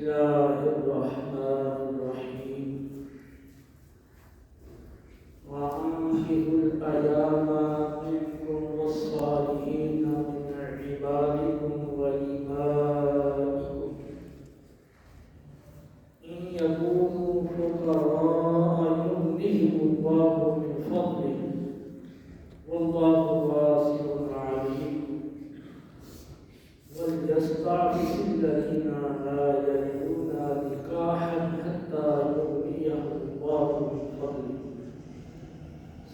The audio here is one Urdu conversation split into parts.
الله الرحمن الرحيم وأنكحوا الأيام منكم والصالحين من عبادكم وإمائكم إن يكونوا فقراء يغنيهم الله من فضله والله واسع عليم وليستعفف الذين لا يجدون نكاحا حتى يغنيهم الله من فضله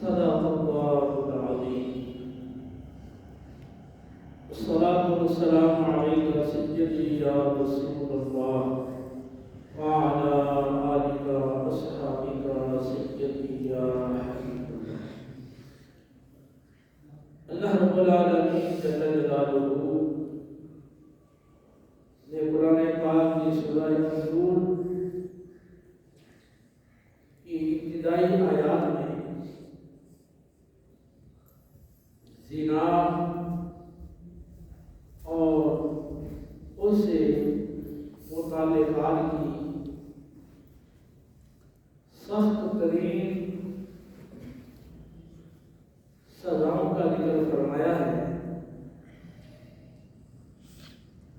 صدق الله العظيم. الصلاة والسلام عليك سيدي يا رسول الله وعلى آلك وأصحابك سيدي يا حبيب الله. اللہ رب العالمین جل جلالہ نے قرآن پاک کی سورہ نور کی ابتدائی آیات میں زنا اور اس سے متعلقات کی سخت ترین سزاؤں کا ذکر فرمایا ہے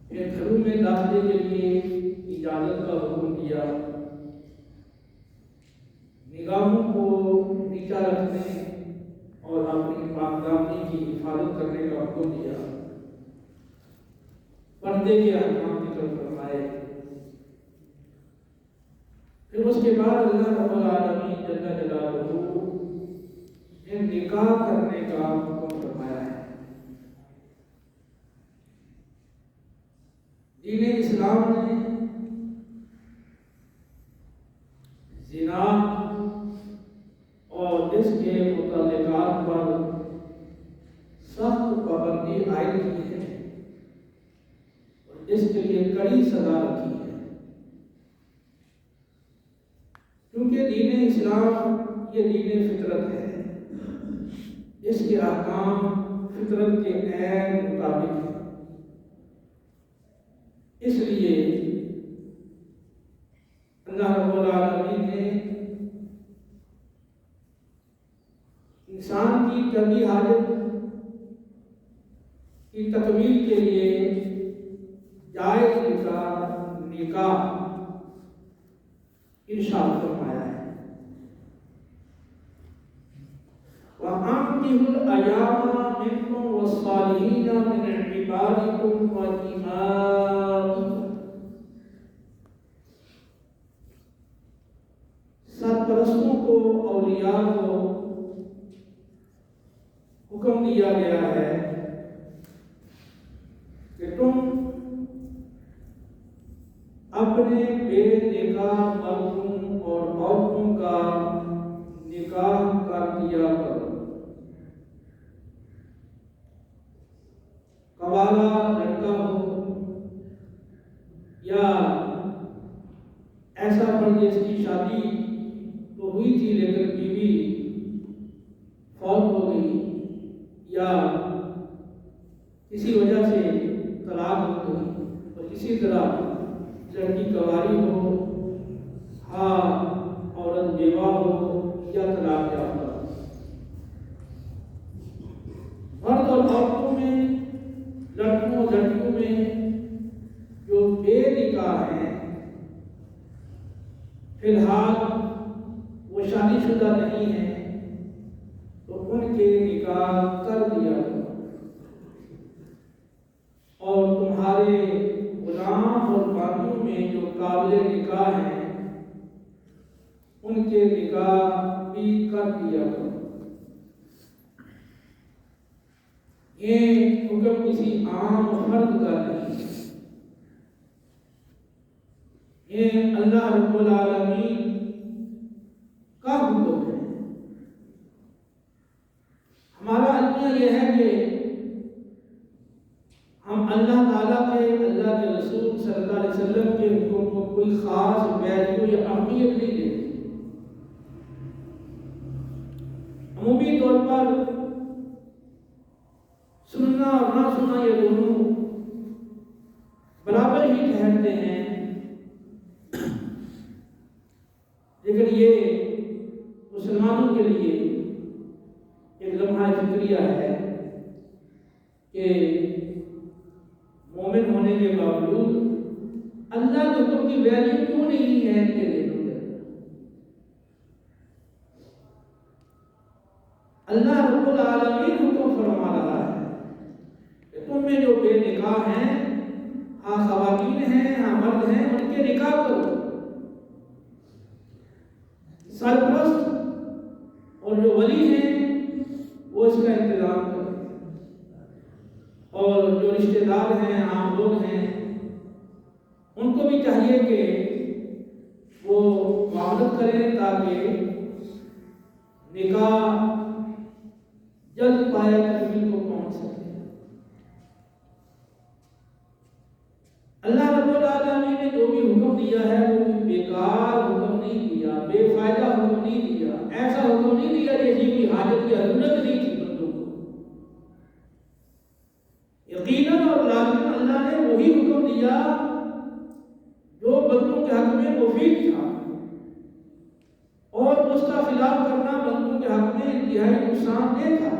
کہ گھروں میں داخلے کے لیے اجازت کا حکم دیا، نگاہوں کو نیچا رکھنے اور اپنی پاکدامنی کی حفاظت کرنے کا حکم دیا، پردے کے احکام ذکر فرمائے. پھر اس کے بعد اللہ رب العالمین جل جلالہ نکاح کرنے کا حکم فرمایا ہے. دین اسلام نے زنا اور اس کے متعلقات پر سخت پابندی عائد کی ہے اور اس کے لیے کڑی سزا رکھی ہے، کیونکہ دین اسلام یہ دین فطرت ہے، اس کے احکام فطرت کے عین مطابق ہیں. اس لیے اللہ رب العالمین نے انسان کی طبعی حاجت کی تکمیل کے لیے جائز نکاح ارشاد فرمایا ہے. وَأَنكِحُوا الْأَيَامَ مِنكُمْ وَالصَّالِحِينَ مِنْ عِبَادِكُمْ وَإِمَائِكُمْ. سرپرستوں کو، اولیاء کو حکم دیا گیا ہے کہ تم اپنے بے نکاح مردوں اور عورتوں کا نکاح کر دیا کرو. قوالہ لڑکا ہو یا ایسا فرد جس کی شادی تو ہوئی تھی لیکن بیوی فوت ہو گئی یا کسی وجہ سے طلاق ہو گئی، اور اسی طرح لڑکی کنواری ہو، ہاں عورت بیوہ ہو یا طلاق یافتہ. مرد اور عورتوں میں، لڑکوں لڑکیوں میں جو بے نکاح ہیں، فی الحال وہ شادی شدہ نہیں ہیں، تو ان کے نکاح کر دیا کرو. اور تمہارے غلام اور باندیوں میں جو قابل نکاح ہیں ان کے نکاح بھی کر دیا کرو. یہ حکم کسی عام فرد کا نہیں، یہ اللہ رب العالمین کا حکم ہے. ہمارا عقیدہ یہ ہے کہ ہم اللہ تعالیٰ کے، اللہ کے رسول صلی اللہ علیہ وسلم کے حکم کو کوئی خاص ویلیو یا اہمیت نہیں دیتے. عمومی طور پر سننا اور نہ سننا یہ دونوں برابر ہی ٹھہرتے ہیں، فکریہ ہے کہ مومن ہونے کے باوجود اللہ کے حکم کی ویلیو کیوں نہیں ہے ان کے دلوں کے اندر۔ اللہ رب العالمین حکم فرما رہا ہے کہ تم میں جو بے نکاح ہیں، ہاں خواتین ہیں ہاں مرد ہیں، ان کے نکاح کرو۔ سرپرست اور جو ولی ہیں وہ اس کا انتظام کریں، اور جو رشتہ دار ہیں عام لوگ ہیں ان کو بھی چاہیے کہ وہ معاونت کریں تاکہ نکاح جلد پایا تکمیل کو پہنچ سکے۔ اللہ رب العالمین نے جو بھی حکم دیا ہے وہ بیکار حکم نہیں دیا، بے فائدہ حکم نہیں دیا، ایسا حکم نہیں دیا جیسی کوئی حاجت یا ضرورت نہیں تھی بندوں کو۔ یقیناً اور لازماً اللہ نے وہی حکم دیا جو بندوں کے حق میں مفید تھا، اور اس کا خلاف کرنا بندوں کے حق میں انتہائی نقصان دہ تھا۔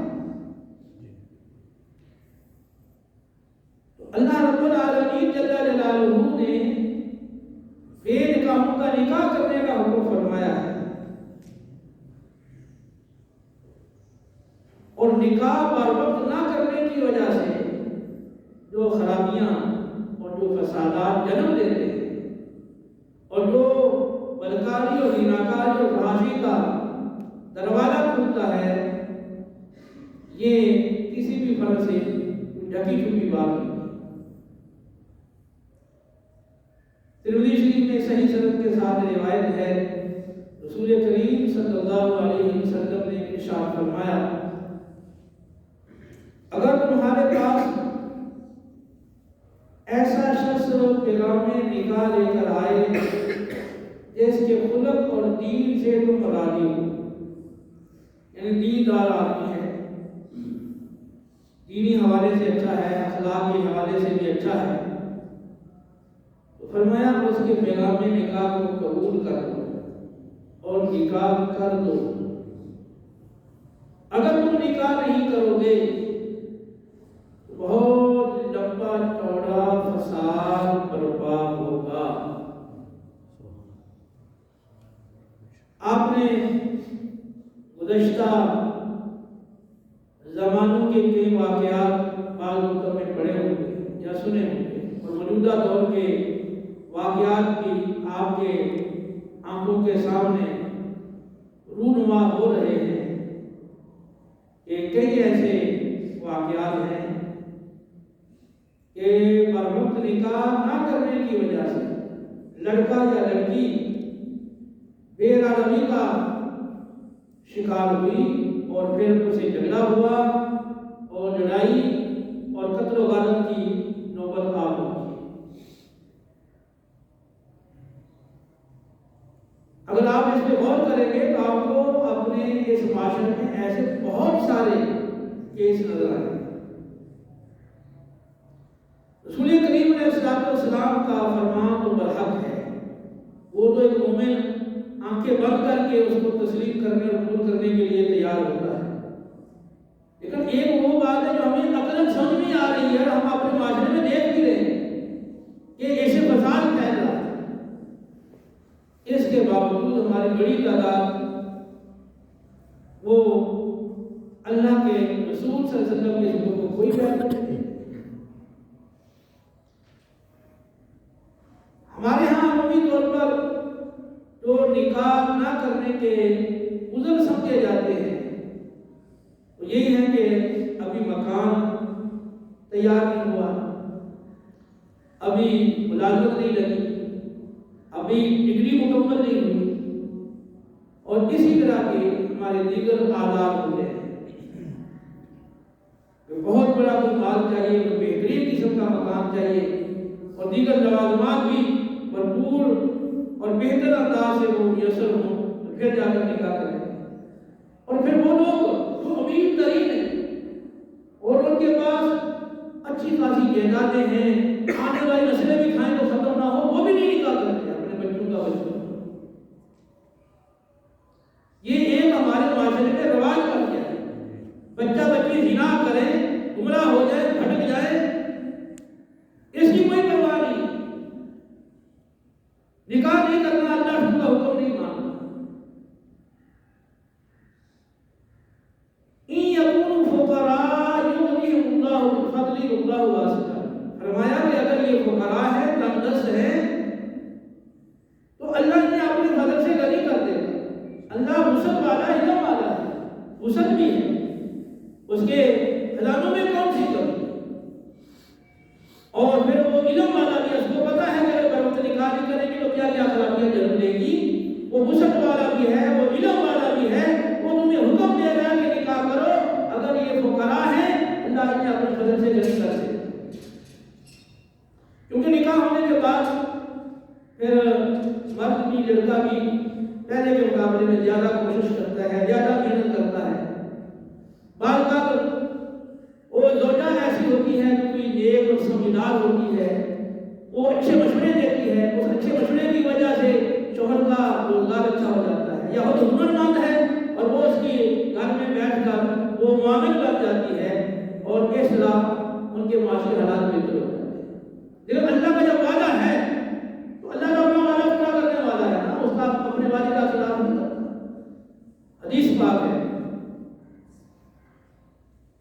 اللہ رب العالمین جل جلالہ نے بے نکاحوں کا نکاح کرنے کا حکم فرمایا ہے، اور نکاح بر وقت نہ کرنے کی وجہ سے جو خرابیاں اور جو فسادات جنم لیتے ہیں، اور جو بدکاری اور زناکاری اور فحاشی کا دروازہ کھلتا ہے، یہ کسی بھی فرد سے ڈھکی چھپی بات نہیں۔ ترمذی شریف میں صحیح سند کے ساتھ روایت ہے، رسول کریم صلی اللہ علیہ وسلم نے ارشاد فرمایا، اگر تمہارے پاس ایسا شخص پیغام نکاح لے کر آئے جس کے خلق اور دین سے تم راضی ہو، یعنی دیندار آدمی ہے، دینی حوالے سے اچھا ہے، اخلاق کے حوالے سے بھی اچھا ہے، تو فرمایا اس کے پیغام نکاح کو قبول کر دو اور نکاح کر دو۔ اگر تم نکاح نہیں کرو گے تو بہت لمبا چوڑا فساد برپا ہوگا۔ آپ نے گزشتہ زمانوں کے کئی واقعات بعض وقت میں پڑھے ہوں گے یا سنے ہوں گے، اور موجودہ دور کے واقعات بھی آپ کے آنکھوں کے سامنے رونما ہو رہے ہیں کہ کئی ایسے واقعات ہیں کہ بروقت نکاح نہ کرنے کی وجہ سے لڑکا یا لڑکی بے ارادگی کا شکار ہوئی، اور پھر اسے جھگڑا ہوا اور لڑائی اور قتل و غارت کی نوبت آ پہنچی۔ اگر آپ اس پہ غور کریں گے تو آپ کو اپنے اس معاشرے میں ایسے بہت سارے کیس نظر آئیں گے۔ رسول کریم علیہ السلام کا فرمان تو برحق ہے، وہ تو ایک مومن آنکھیں بند کر کے اس کو تسلیم کرنے اور قبول کرنے کے لیے تیار ہوتا ہے، لیکن ایک وہ بات ہے جو ہمیں عقلاً سمجھ نہیں آ رہی ہے، اور ہم اپنے معاشرے میں دیکھ بھی رہے ہیں کہ ایسے فساد پھیل رہا ہے، اس کے باوجود ہماری بڑی تعداد وہ اللہ کے رسول صلی اللہ علیہ وسلم کے حکم کو کوئی بیان نہیں کرتے۔ ہمارے ہاں عمومی طور پر جو نکاح نہ کرنے کے عذر سمجھے جاتے ہیں وہ یہی ہے کہ ابھی مکان تیار نہیں ہوا، ابھی ملازمت نہیں لگی، ابھی ڈگری مکمل نہیں ہوئی، اور اسی طرح کے ہمارے دیگر آداب ہوتے ہیں۔ بہت بڑا کوئی مال چاہیے، کوئی بہترین قسم کا مکان چاہیے، اور دیگر لوازمات بھی بھرپور اور بہتر انداز سے وہ میسر ہوں، تو پھر جا کر نکاح کریں۔ اور پھر وہ لوگ جو امیر ترین ہیں اور ان کے پاس اچھی خاصی جائیدادیں ہیں، آنے والی نسلیں بھی کھائیں تو ختم نہ ہو، وہ بھی نہیں نکاح کرتے اپنے بچوں کا بچوں۔ یہ ایک ہمارے معاشرے میں رواج بن گیا ہے، بچہ نکاح نہیں کرنا، اللہ کا حکم نہیں ماننا۔ ان یکونوا فقراء یغنیہم اللہ من فضلہ واللہ واسع۔ فرمایا کہ اگر یہ فقراء ہیں، تنگ دست ہیں، تو اللہ انہیں اپنے فضل سے غنی کر دے گا۔ اللہ وسعت والا، علم والا ہے، وسعت بھی ہے، اس کے خزانوں میں کون سی کمی ہے، اور پھر وہ علم والا بھی ہے، اس کو پتا ہے کہ اگر وقت نکاح نہیں کریں گے تو کیا کیا خرابیاں جنم لے گی۔ وہ وسعت والا بھی ہے، وہ علم والا بھی ہے، وہ تمہیں حکم دے رہا ہے کہ نکاح کرو۔ اگر یہ فقراء ہیں، اللہ انہیں اپنے فضل سے غنی کر دے گا، کیونکہ نکاح ہونے کے بعد پھر مرد بھی لڑکا بھی پہلے کے مقابلے میں زیادہ کوشش کرتا ہے، زیادہ محنت کرتا ہے۔ بعض اوقات وہ زوجہ ایسی ہوتی ہے جو کوئی نیک اور سمجھدار ہوتی ہے، وہ اچھے مشورے دیتی ہے، اس اچھے مشورے کی وجہ سے شوہر کا روزگار اچھا ہو جاتا ہے، یا وہ ہنر مند ہے اور وہ اس کی گھر میں بیٹھ کر وہ معاون بن جاتی ہے، اور اس طرح ان کے معاشی حالات بہتر ہو جاتے ہیں۔ لیکن اللہ کا جب وعدہ ہے تو اللہ کا اپنا وعدہ پورا کرنے والا ہے نا، اس کا اپنے وعدے کا خلاف نہیں کرتا۔ حدیث پاک ہے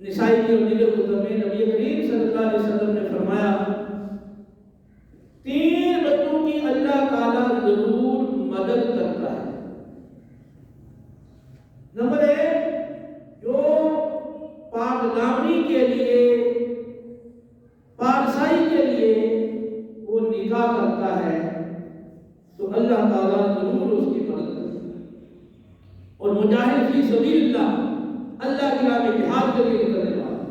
نسائی کی اور دیگر کتب میں، نبی کریم صلی اللہ علیہ وسلم نے فرمایا 3 بندوں کی اللہ تعالیٰ ضرور مدد کرتا ہے۔ نمبر 1، جو پاک دامنی کے لیے، پارسائی کے لیے وہ نکاح کرتا ہے تو اللہ تعالیٰ ضرور اس کی مدد کرتا ہے، اور مجاہد فی سبیل اللہ، اللہ کی راہ میں جہاد کے لیے نکلنے والا،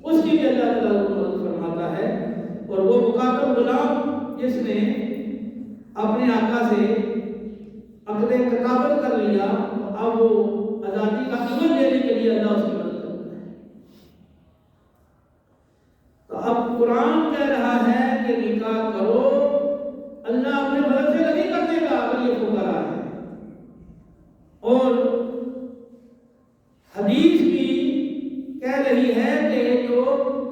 اس کی بھی اللہ تعالیٰ مدد فرماتا ہے۔ اور وہ مکاتب غلام جس نے اپنے آقا سے عقد کتابت کر لیا، تو اب وہ آزادی کا عمل دینے کے لیے اللہ اس کی مدد کرتا ہے۔ تو اب قرآن کہہ رہا ہے کہ نکاح کرو، اللہ اپنے مدد سے غنی کر دے گا اگر یہ فقراء ہے۔ اور حدیث بھی کہہ رہی ہے کہ جو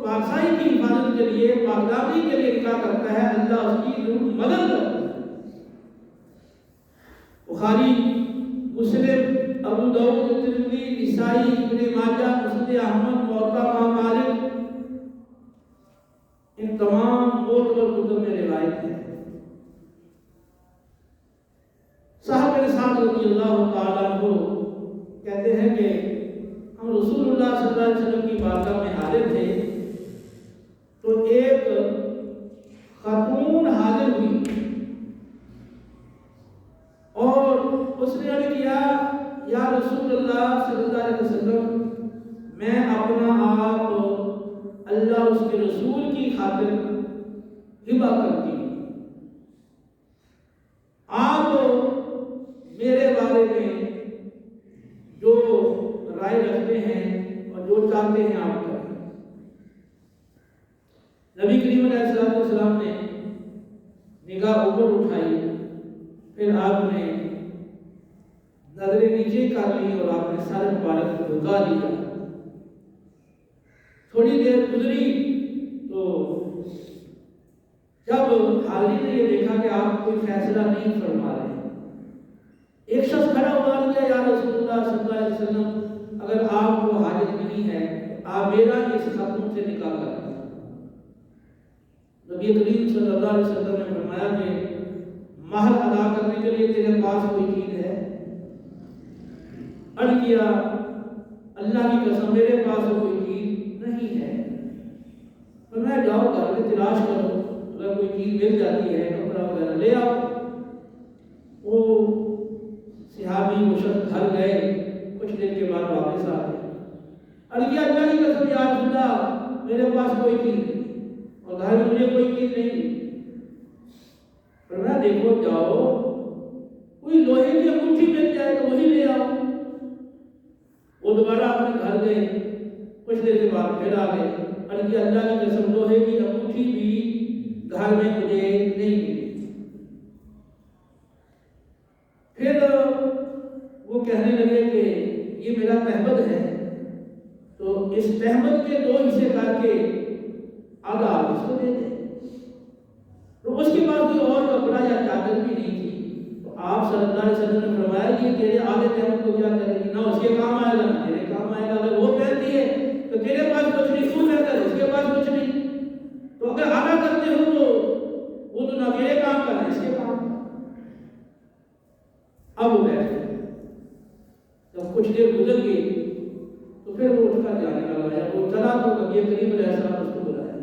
پارسائی کی حفاظت کے لیے، پاکدامنی کے لیے نکاح کرتا ہے، اللہ اس کی ضرور مدد کرتا ہے۔ بخاری، مسلم، ابو داؤد، ترمذی، نسائی، ابن ماجہ، مسند احمد، موطا امام مالک، ان تمام معتبر کتب میں روایت ہے۔ صاحب بن سعد رضی اللہ تعالیٰ عنہ کہتے ہیں کہ ہم رسول اللہ صلی اللہ علیہ وسلم کی بارگاہ میں حاضر تھے، تو ایک خاتون حاضر ہوئی اور اس نے عرض کیا، یا رسول اللہ صلی اللہ علیہ وسلم، میں اپنا آپ اللہ اس کے رسول کی خاطر ہبہ کرتی ہوں، آپ میرے بارے میں جو رائے رکھتے ہیں اور جو چاہتے ہیں آپ کریں۔ نبی کریم علیہ السلام نے نگاہ اوپر اٹھائی، پھر آپ نے نظریں نیچے کر لی اور آپ نے سر مبارک جھکا لیا۔ تھوڑی دیر گزری تو جب حاضرین نے یہ دیکھا کہ آپ کوئی فیصلہ نہیں فرما رہے، ایک شخص کھڑا ہوا اور کہا، یا رسول اللہ صلی اللہ علیہ وسلم، اگر آپ کو حاجت نہیں ہے آپ میرا اس خاتون سے نکاح کر دیں۔ نبی کریم صلی اللہ علیہ وسلم نے فرمایا کہ مہر ادا کرنے کے لیے تیرے پاس کوئی چیز ہے؟ عرض کیا، اللہ کی قسم میرے پاس کوئی چیز نہیں ہے۔ فرمایا جاؤ گھر میں تلاش کرو، اگر کوئی چیز مل جاتی ہے کپڑا وغیرہ لے آؤ۔ وہ صحابی وہ شخص گھر گئے، کچھ دن کے بعد واپس آ گئے۔ عرض کیا، اللہ کی قسم یا رسول اللہ میرے پاس کوئی چیز نہیں اور گھر میں مجھے کوئی چیز نہیں۔ فرمایا دیکھو جاؤ کوئی لوہے کی انگوٹھی مل جائے تو وہی لے آؤ۔ وہ دوبارہ اپنے گھر گئے، کچھ دیر کے بعد پھر آ گئے۔ عرض کیا، اللہ کی قسم لوہے کی انگوٹھی بھی گھر میں مجھے نہیں ملی۔ پھر وہ کہنے لگے کہ یہ میرا تہمت ہے، تو اس تہمت کے 2 حصے کر کے آدھا آپ اس کو دے دیں۔ تو اس کی پاس کوئی اور کپڑا یا چادر بھی نہیں تھی، تو آپ صلی اللہ علیہ وسلم نے فرمایا یہ تیرے آدھے قیامت کو کیا کرے گی؟ نہ اس کے کام آئے گا نہ تیرے کام آئے گا۔ اگر وہ پہنتی ہے تو تیرے پاس کچھ نہیں، تو پہنتا ہے اس کے پاس کچھ نہیں، تو اگر آنا کرتے ہو تو وہ تو نہ تیرے کام کا نہ اس کے کام کا۔ اب وہ بیٹھ گئے، جب کچھ دیر گزر گئی تو پھر وہ اٹھ کر جانے لگا، جب وہ چلا تو نبی کریم علیہ السلام اس کو بلایا،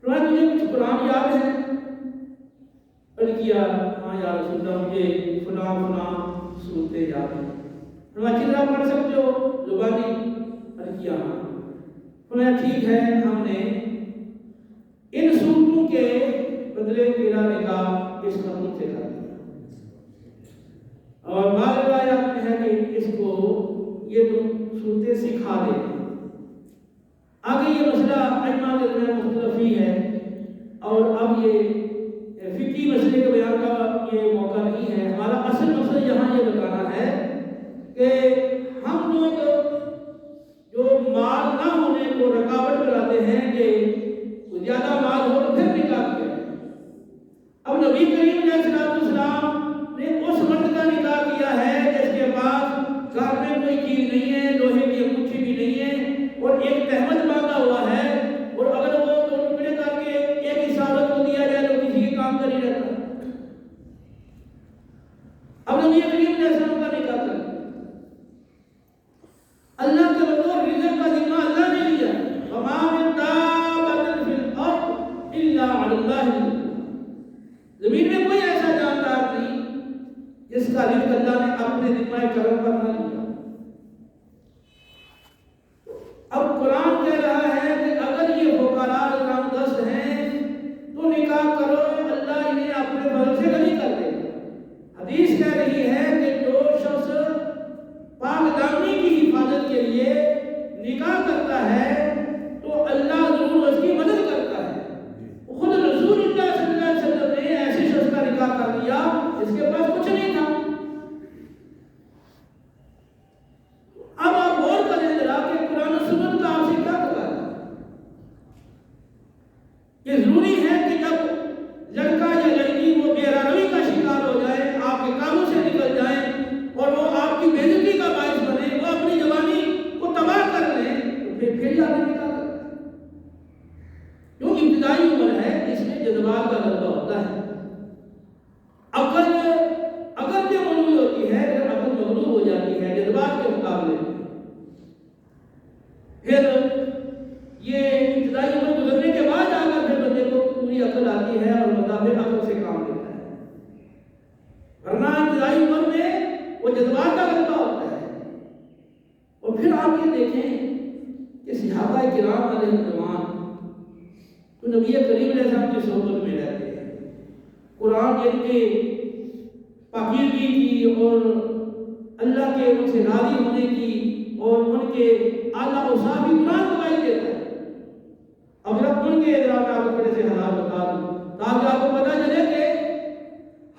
فرمایا تجھے کچھ قرآن یاد ہے؟ عرض کیا ہاں یا رسول اللہ مجھے فلاں فلاں صورتیں یاد ہیں۔ فرمایا اچھی طرح پڑھ سکتے ہو زبانی؟ عرض کیا ہاں۔ فرمایا ٹھیک ہے، ہم نے ان صورتوں کے بدلے تیرا نکاح اس خاتون سے کر دیا، اور بعض روایات میں ہے کہ اس کو یہ تم صورتیں سکھا دے۔ آگے یہ مسئلہ ائمہ کے درمیان مختلف ہی ہے، اور اب یہ فقہی مسئلے کے بیان کا یہ موقع نہیں ہے۔ ہمارا اصل مقصد یہاں یہ بتانا ہے کہ ہم لوگ جو مال نہ ہونے کو رکاوٹ بناتے ہیں کہ زیادہ مال ہو تو پھر نکاح کیا ہے۔ اب نبی کریم علیہ السلام نے اس مرد کا نکاح کیا ہے جس کے پاس گھر میں کوئی چیز نہیں ہے، لوہے کی انگوٹھی بھی نہیں ہے، اور ایک تہمت باندھا ہوا ہے، اور اگر وہ دو ٹکڑے کر کے ایک حصہ عورت کو دیا جائے تو کسی کے کام کا نہیں رہتا۔ اب نبی کریم علیہ السلام کا نکاح کر اللہ کے بطور رزق کا ذمہ اللہ نے لیا، وما من دابۃ فی الارض الا علی اللہ رزقها۔ زمین میں کوئی ایسا جاندار نہیں جس کا رزق اللہ نے اپنے ذمہ کرم پر نہ لیا۔ اب قرآن کہہ رہا ہے کہ اگر یہ فقراء کم دست ہیں تو نکاح کرو، اللہ انہیں اپنے فضل سے غنی کر دے گا۔ حدیث کہہ رہی ہے کہ جو شخص پاک دامنی کی حفاظت کے لیے نکاح کرتا ہے تو اللہ ضرور اس کی مدد کرتا ہے۔ خود رسول اللہ صلی اللہ علیہ وسلم نے ایسے شخص کا نکاح کر دیا جس کے پاس کچھ نہیں تھا۔ اب آپ غور کریں ذرا کہ قرآن و سنت کا آپ سے کیا کہا ہے؟ یہ ضروری ہے کہ جب لڑکا یا لڑکی وہ بے روی کا شکار ہو جائے، آپ کے کاموں سے نکل جائیں اور وہ آپ کی بے عزتی کا باعث بنے، وہ اپنی جوانی کو تباہ کر لیں، تو پھر یاد نکاح کریں۔ کیوں ابتدائی عمر ہے، اس میں جذبات کا غلبہ ہوتا ہے۔ عقل اگر یہ مغلوب ہوتی ہے، اگر عقل مغلوب ہو جاتی ہے جذبات کے مقابلے میں، پھر یہ ابتدائی عمر گزرنے کے بعد آ کر پھر بندے کو پوری عقل آتی ہے اور بندہ پھر عقل سے کام لیتا ہے، ورنہ ابتدائی عمر میں وہ جذبات کا غلبہ ہوتا ہے۔ اور پھر آپ یہ دیکھیں کہ صحابہ کرام علیہ الرضوان تو نبی کریم علیہ السلام کی صحبت میں رہتے ہیں، قرآن جن کے پاکیزگی کی اور اللہ کے ان سے راضی ہونے کی اور ان کے اعلیٰ اوصاف بھی قرآن گواہی دیتا ہے۔ اب رب ان کے اعزاز میں آپ کو تھوڑے سے حالات بتا دوں تاکہ آپ کو پتہ چلے کہ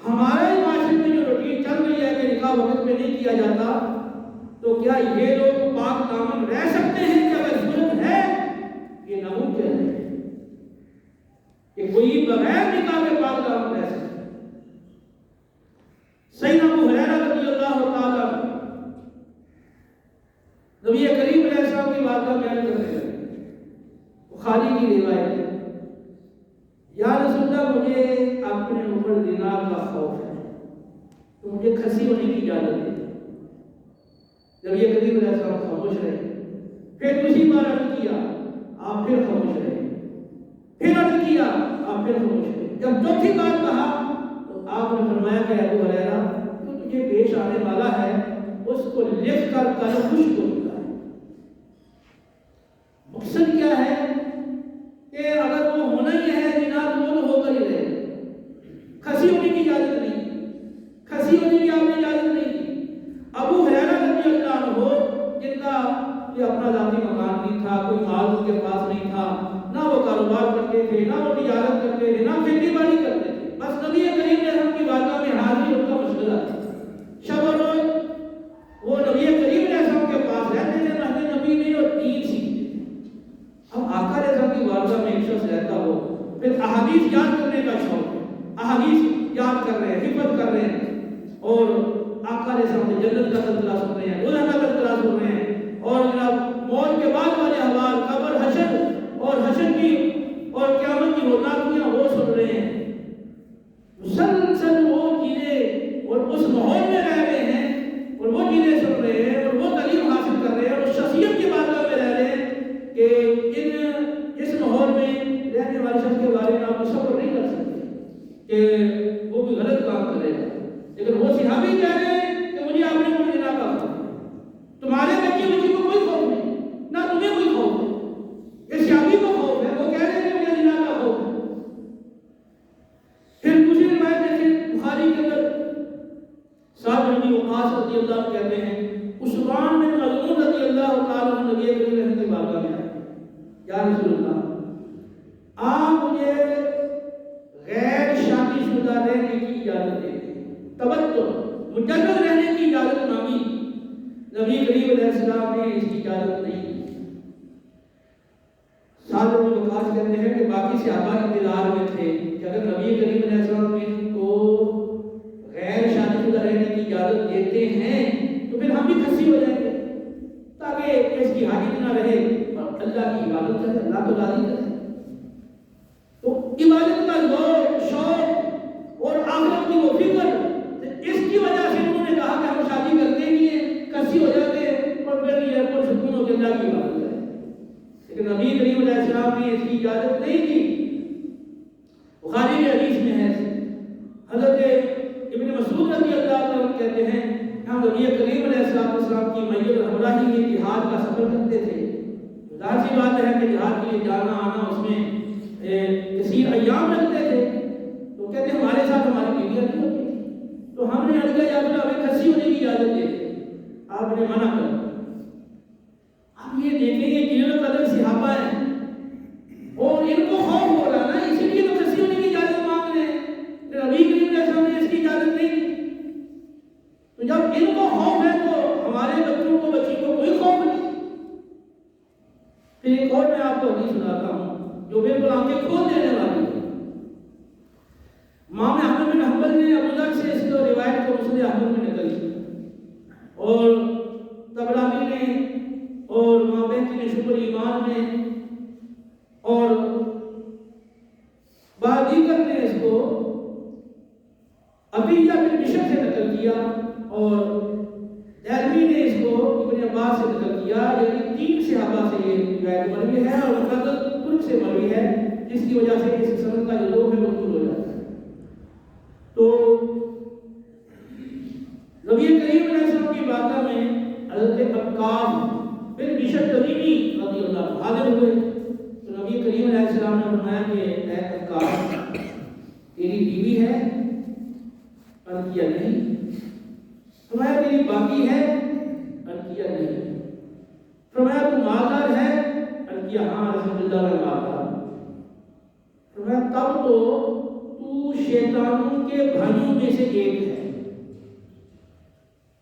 ہمارے معاشرے میں جو روٹین چل رہی ہے کہ نکاح وقت میں نہیں کیا جاتا، تو کیا یہ لوگ پاک دامن رہ سکتے ہیں کہ اگر ضرورت ہے؟ یہ ناممکن ہے کہ کوئی بغیر نکاح کے پاک دامن رہ سکے۔ سیدنا ابو ہریرہ رضی اللہ تعالیٰ نبی کریم علیہ السلام کی بات کا بیان کرنے لگے، بخاری کی روایت ہے، یا رسول اللہ مجھے اپنے اوپر زنا کا خوف ہے تو مجھے کھسی ہونے کی اجازت دے۔ جب یہ کریم علیہ السلام خاموش رہے، پھر دوسری بار عرض کیا، آپ پھر خاموش رہے، پھر عرض کیا، آپ پھر خاموش رہے۔ جب چوتھی بار کہا تو آپ نے فرمایا کہ ابو ہریرہ جو تجھے پیش آنے والا ہے اس کو لکھ کر کل خشک ہو چکا ہے۔ مقصد کیا ہے کہ اگر وہ ہونا ہی ہے زنا تو وہ تو ہو کر ہی رہے، کھسی ہونے کی اجازت نہیں، کھسی ہونے کی آپ نے اجازت نہیں دی۔ ابو ہریرہ رضی اللہ عنہ جن کا یہ اپنا ذاتی مکان نہیں تھا، کوئی مال ان کے پاس نہیں تھا، نہ وہ کاروبار کرتے تھے، نہ وہ تجارت کرتے تھے، نہ کھیتی باڑی کرتے تھے، بس نبی کریم علیہ السلام کی بارگاہ میں حاضری ان کا مشغلہ تھا۔ شب و روز وہ نبی کریم علیہ السلام کے پاس احادیث یاد کر رہے ہیں، حفظ کر رہے ہیں، اور آقا علیہ السلام سے جنت کا تذکرہ سن رہے ہیں، دوزخ کا تذکرہ سن رہے ہیں، اور جناب موت کے بعد والے احوال، قبر، حشر اور حشر کی اور قیامت کی ہولناکیاں وہ سن رہے ہیں۔ مسلسل وہ چیزیں اور اس ماحول میں رہ رہے ہیں اور وہ چیزیں سن رہے ہیں اور وہ تعلیم حاصل کر رہے ہیں اور اس شخصیت کے بارے میں رہ رہے ہیں کہ اس ماحول میں رہنے والے شخص کے بارے میں آپ تصور نہیں کر سکتے کہ وہ بھی غلط کام کرے گا، لیکن وہ صحابی کہہ رہے ہیں کہ مجھے آپ نے کوئی جناب کہا، تمہارے بچے مجھے کو کوئی خوف نہیں، نہ تمہیں کوئی خوف ہے، یہ صحابی کو خوف ہے، وہ کہہ رہے ہیں کہ مجھے جناب کا خوف ہے۔ پھر دوسری روایت میں بخاری کے اندر سعد بن ابی وقاص رضی اللہ عنہ کہتے ہیں عثمان بن مظعون رضی اللہ تعالیٰ عنہ نبی کریم کی بارگاہ میں آئے، یا رسول اللہ آپ مجھے غیر شادی شدہ رہنے کی اجازت دیں، تبتع مجرد رہنے کی اجازت مانگی، نبی کریم علیہ السلام نے اس کی اجازت نہیں دی۔ سعد بن ابی وقاص کہتے ہیں کہ باقی صحابہ انتظار میں تھے کہ اگر نبی کریم علیہ السلام نے کو غیر شادی شدہ رہنے کی اجازت دیتے ہیں تو پھر ہم بھی کھسی ہو جائیں گے تاکہ اس کی حاجت نہ رہے اور اللہ کی عبادت کرے، اللہ کو راضی کرے۔ تو عبادت کا ذوق، شوق اور آخرت کی وہ فکر، اس کی وجہ سے انہوں نے کہا کہ ہم شادی کرتے نہیں ہیں، کھسی ہو جاتے ہیں اور پھر یہ پر سکون ہو کے اللہ کی عبادت کرے۔ لیکن نبی کریم علیہ السلام نے اس کی اجازت نہیں دی۔ بخاری کے حدیث میں ہے حضرت ابن مسعود رضی اللہ عنہ کہتے ہیں ہم نبی کریم علیہ السلام کی میت ہمراہی کے جہاد کا سفر کرتے تھے۔ ظاہر سی بات ہے کہ جہاد کے لیے جانا آنا اس میں کثیر ایام لگتے تھے، تو کہتے ہیں ہمارے ساتھ ہماری بیویاں نہیں ہوتی، تو ہم نے عرض کیا یا رسول اللہ ہمیں کھسی ہونے کی اجازت دے دیں، آپ نے منع کر۔ اب یہ دیکھیں یہ جنہوں قدر صحابہ ہیں اور ان کو خوف ہو رہا نا، اسی لیے تو کھسی ہونے کی اجازت مانگ رہے ہیں، نبی کریم علیہ السلام نے اس کی اجازت نہیں دی۔ تو جب ان کو خوف ہے تو ہمارے بچوں کو بچی کو کوئی خوف نہیں۔ پھر ایک اور میں آپ کو حدیث سناتا ہوں جو بالکل آنکھیں کھول دینے والی ہے۔ امام احمد بن حنبل نے ابو ذر سے اس کو روایت کو مسند احمد میں نقل کی اور طبرانی نے اور امام بہقی نے شعب ایمان میں اور بعد دیگر نے اس کو عطیہ بن بشر سے نقل کیا اور دہلوی نے اس کو ابن عباس سے نقل کیا، یعنی 3 صحابہ سے یہ روایت مروی ہے اور مقدس ترک سے مروی ہے، جس کی وجہ سے اس سند کا جو لوگ ہے وہ دور ہو جاتا ہے۔ تو نبی کریم علیہ السلام کی بارگاہ میں حضرت عکاف بن بشر تمیمی رضی اللہ عنہ حاضر ہوئے، تو نبی کریم علیہ السلام نے فرمایا کہ اے عکاف تیری بیوی ہے؟ عرض کیا نہیں۔ فرمایا تیری باقی ہے؟ عرض کیا نہیں۔ فرمایا تو مالدار ہے؟ عرض کیا ہاں رسول اللہ میں مالدار۔ فرمایا تب تو شیطانوں کے بھائیوں میں سے ایک ہے،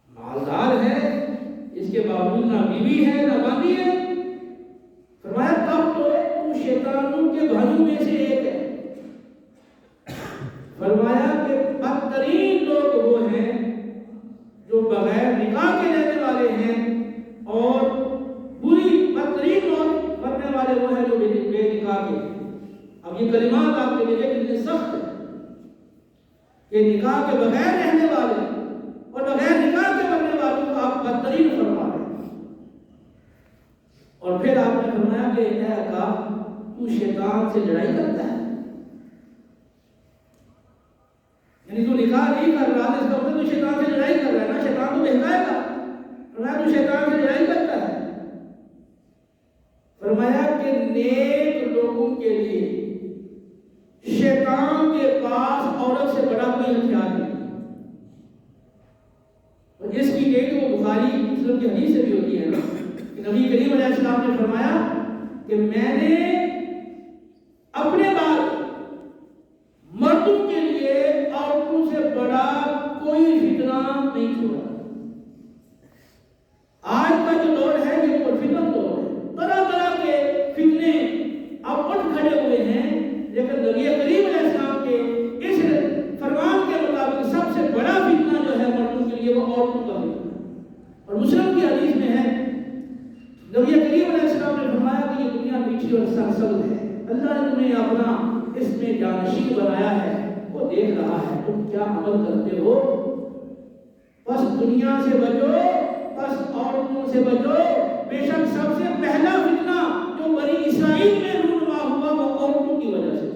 مالدار ہے اس کے باوجود نہ بیوی ہے نہ باندھی ہے۔ فرمایا تب تو شیطانوں کے بھائیوں میں سے ایک ہے۔ فرمایا کہ بدترین لوگ وہ ہیں جو بغیر نکاح کے رہنے والے ہیں اور بری بدترین موت مرنے والے وہ ہیں جو بے نکاح کے۔ اب یہ کلمات آپ کے لیے کتنے سخت ہیں کہ نکاح کے بغیر رہنے والے اور بغیر نکاح کے مرنے والوں کو آپ بدترین فرما رہے ہیں۔ اور پھر آپ نے فرمایا کہ اے عکاف تو شیطان سے لڑائی کرتا ہے، یعنی تو نکاح نہیں کر رہا اس کا مطلب تو شیطان سے لڑائی کر رہا ہے نا، شیطان تو بہکائے گا۔ فرمایا تو شیطان سے لڑائی کرتا ہے۔ فرمایا کہ نیک لوگوں کے لیے شیطان کے پاس عورت سے بڑا کوئی ہتھیار نہیں، اور اس کی ایک وہ بخاری مسلم کی حدیث سے بھی ہوتی ہے نا کہ نبی کریم علیہ السلام نے فرمایا کہ میں نے اپنے بعد مردوں کے لیے عورتوں سے بڑا کوئی فتنہ نہیں چھوڑا۔ آج کا جو دور ہے یہ پرفتن دور ہے، طرح طرح کے فتنے اب اٹھ کھڑے ہوئے ہیں، لیکن نبی کریم علیہ السلام کے اس نبی کریم علیہ السلام نے فرمایا کہ یہ دنیا میٹھی اور سرسبز ہے، اللہ نے تمہیں اپنا اس میں جانشین بنایا ہے، وہ دیکھ رہا ہے تم کیا عمل کرتے ہو۔ بس دنیا سے بچو، بس عورتوں سے بچو، بے شک سب سے پہلا فتنہ جو بنی اسرائیل میں رونما ہوا وہ عورتوں کی وجہ سے۔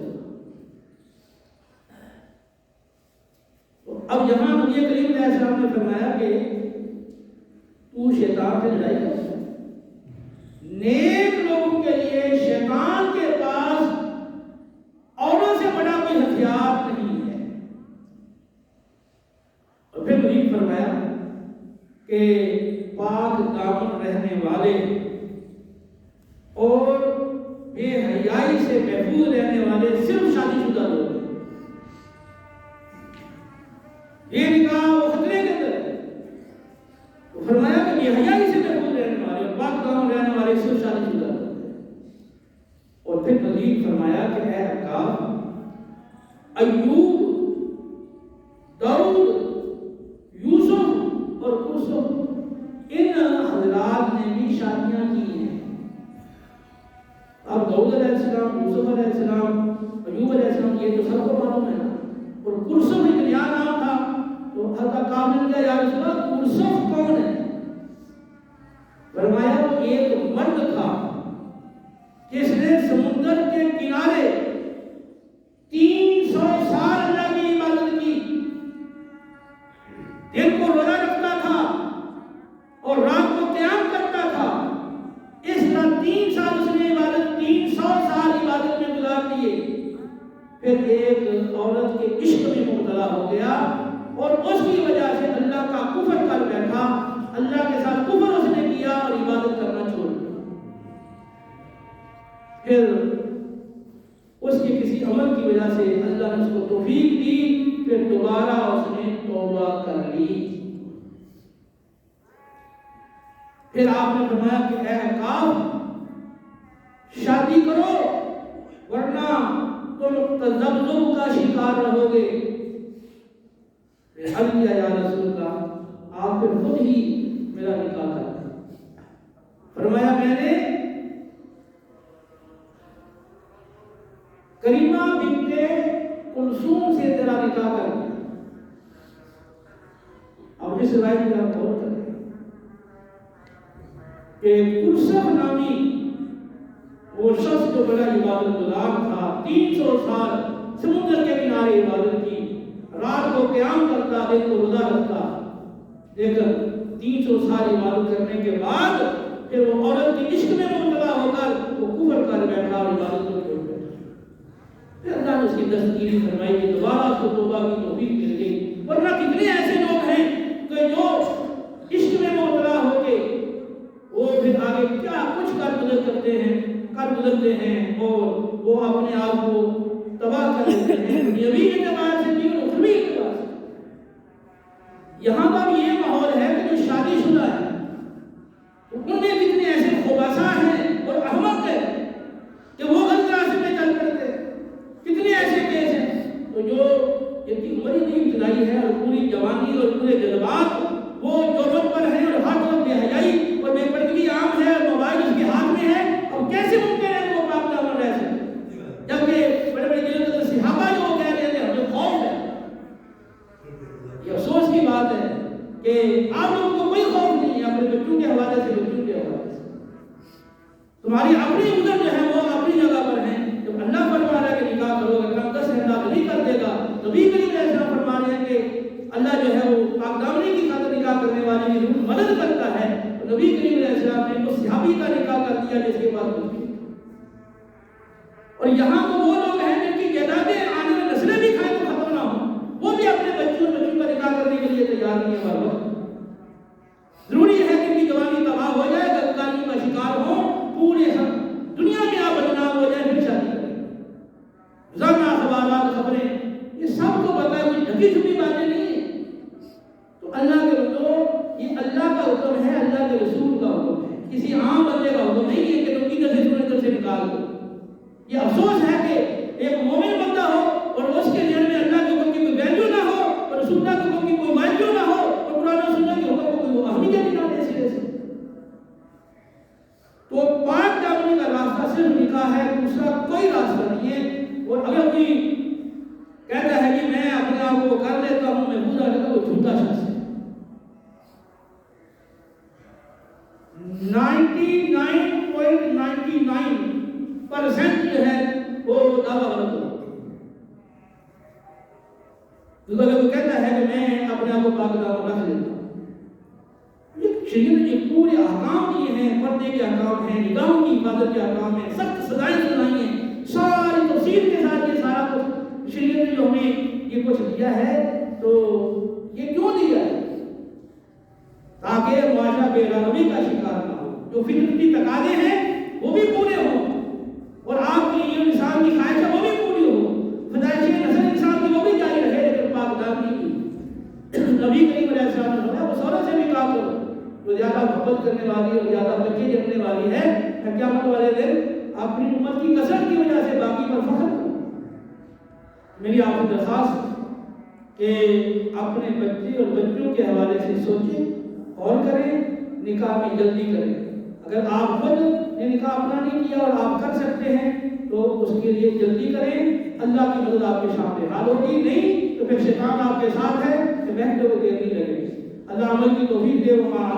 اب یہاں نبی کریم علیہ السلام نے فرمایا کہ تو شیطان سے لڑائی کر، نیک لوگوں کے لیے شیطان کے پاس عورت سے بڑا کوئی ہتھیار نہیں ہے۔ اور پھر مزید فرمایا کہ پاک دامن رہنے والے اور بے حیائی سے محفوظ رہنے والے صرف شادی شدہ لوگ ہیں۔ یہ نکاح وہ خطرے کے اندر ہے، تو فرمایا کہ بے حیائی سے محفوظ رہنے والے اور پاک دامن رہنے والے صرف شادی شدہ لوگ ہیں۔ اور پھر مزید فرمایا کہ اے عکاف، ایوب، داؤد، یوسف اور یوسف ان حضرات نے بھی شادیاں کی ہیں۔ اب داؤد علیہ السلام، یوسف علیہ السلام، ایوب علیہ السلام، یہ تو سب کو معلوم ہے نا۔ اور کرسف ایک نیا نام تھا، تو حضرت کعب نے کہا یا رسول اللہ کرسف کون ہے؟ فرمایا وہ ایک مرد تھا جس نے سمندر کے کنارے 300 سال اللہ کی عبادت کی، دن کو روزہ رکھتا تھا اور رات کو قیام کرتا تھا۔ اس طرح 3 سال اس نے عبادت، 300 سال عبادت میں گزار دیے۔ پھر ایک عورت کے عشق میں مبتلا ہو گیا اور اس کی وجہ سے اللہ کا کفر کر بیٹھا، اللہ کے ساتھ کفر اس نے کیا اور عبادت کرنا چھوڑ دیا۔ پھر اس کے کسی عمل کی وجہ سے اللہ نے اس کو توفیق دی، پھر دوبارہ اس نے توبہ کر لی۔ پھر آپ نے فرمایا کہ اے عکاف، شادی کرو ورنہ تم تذبذب کا شکار رہو گے۔ عرض کیا یا رسول اللہ آپ پھر خود ہی میرا نکاح کر دیں۔ فرمایا میں نے کریمہ بنت کلثوم سے تیرا نکاح کر دیا۔ اب اس روایت کی آپ غور کریں کہ کرسف نامی وہ شخص جو بڑا عبادت گزار تھا، 300 سال سمندر کے کنارے عبادت کی، رات کو قیام کرتا، دن کو روزہ رکھتا، لیکن 300 سال عبادت کرنے کے بعد پھر وہ عورت کی عشق میں مبتلا ہو کر وہ کفر کر بیٹھا اور عبادت کو چھوڑ بیٹھا۔ پھر اللہ نے اس کی تسکین فرمائی کہ دوبارہ اس کو توبہ کی توفیق مل گئی۔ ورنہ کتنے ایسے لوگ ہیں کہ جو عشق میں مبتلا ہو کے وہ پھر آگے کیا کچھ کر گزرتے ہیں اور وہ اپنے آپ کو تباہ کر لیتے ہیں، دنیاوی اعتبار سے بھی اور اخروی اعتبار سے۔ یہاں پر یہ ماحول ہے کہ جو شادی شدہ ہے ان میں کتنے ایسے خبثاء ہیں اور احمق ہیں کہ وہ غلط راستے میں چل پڑتے، کتنے ایسے کیس ہیں۔ تو جو جن کی عمر ہی نہیں ابتدائی ہے اور پوری جوانی اور پورے جذبات وہ جوبن پر ہیں اور ہر طرف بے حیائی اور بے پردگی عام ہے اور موبائل اس کے ہاتھ میں ہے، اب کیسے ممکن ہے کہ وہ پاک دامن رہ سکے؟ جبکہ بڑے بڑے جنرل صحابہ جو کہہ رہے تھے ہمیں خوف ہے۔ یہ افسوس کی بات ہے کہ آپ لوگوں کو کوئی خوف نہیں ہے اپنے بچوں کے حوالے سے، بچوں کے حوالے سے۔ تمہاری اپنی عذر جو ہے وہ اپنی جگہ پر ہیں۔ جب اللہ فرما رہا ہے کہ نکاح کرو گے، کم دس اللہ نہیں کر دے گا۔ نبی کریم علیہ السلام فرما رہے ہیں کہ اللہ جو ہے وہ پاک دامنی کی خاطر نکاح کرنے والے کی ضرور مدد کرتا ہے۔ نبی کریم علیہ السلام نے اس صحابی کا نکاح کر دیا جس کے پاس کچھ نہیں۔ اور یہاں تو وہ لوگ ہیں جن کی جائیدادیں آنے میں نسلیں بھی کھائے تو ختم نہ ہوں، وہ بھی اپنے بچوں کا نکاح کرنے کے لیے تیار نہیں ہے۔ ہر وقت ضروری ہے کہ ان کی جوانی تباہ ہو جائے، بدکاری کا شکار ہو، پورے دنیا میں آپ بدنام ہو جائے، پھر شادی کریں۔ روزانہ اخبارات، خبریں، یہ سب کو پتہ ہے، کوئی ڈھکی چھپی باتیں نہیں ہیں۔ تو اللہ کے لوگوں، یہ اللہ کا حکم ہے، اللہ کے رسول کا حکم ہے، کسی عام بندے کا حکم نہیں ہے کہ تم ادھر سے ادھر سے نکال دو۔ یہ افسوس ہے کہ ایک مومن بندہ ہو اور اس کے ذہن میں اللہ کے حکم کی کوئی ویلیو نہ ہو اور رسول اللہ کے حکم کی کوئی ویلیو نہ ہو اور قرآن و سنت کے حکم کو کوئی اہمیت نہ دے سرے سے۔ کو وہ کر لیتا ہوں، میں پورا کرتا وہ جھوٹا شخص ہے۔ 99.99% جو ہے وہ دعویٰ غلط ہوتا ہے۔ کیونکہ اگر وہ کہتا ہے کہ میں اپنے آپ کو پاک دامن رکھ لیتا ہوں، شریعت نے پورے احکام دیے ہیں، پردے کے احکام ہیں، نگاہوں کی حفاظت کے احکام ہیں، سخت سزائیں سنائی ہیں، ساری تفصیل کے ساتھ یہ سارا کچھ شریعت نے جو ہمیں یہ کچھ دیا ہے، تو یہ کیوں دیا ہے؟ تاکہ معاشرہ بے رغبی کا شکار نہ ہو، جو فطرتی تقاضے ہیں وہ بھی پورے ہوں، اور آپ کی یہ انسان کی خواہش ہے وہ بھی پوری ہو، پیدائشی نسل انسان کی وہ بھی جاری رہے، لیکن پاک دامنی کی نبی کریم علیہ السلام نے فرمایا وہ سورہ سے بھی کہا کرو، جو زیادہ محبت کرنے والی اور زیادہ بچے جننے والی ہے، قیامت والے دن اپنی امت کی کثرت کی وجہ سے باقی پر فخر کرو۔ میری آپ کو درخواست کہ اپنے بچے اور بچوں کے حوالے سے سوچیں اور کریں، نکاح میں جلدی کریں۔ اگر آپ خود نے نکاح اپنا نہیں کیا اور آپ کر سکتے ہیں تو اس کے لیے جلدی کریں، اللہ کی مدد آپ کے سامنے حال ہوگی، نہیں تو پھر شیطان آپ کے ساتھ ہے کہ بہت لوگ دیر نہیں لگے۔ اللہ عمل کی توفیق دے۔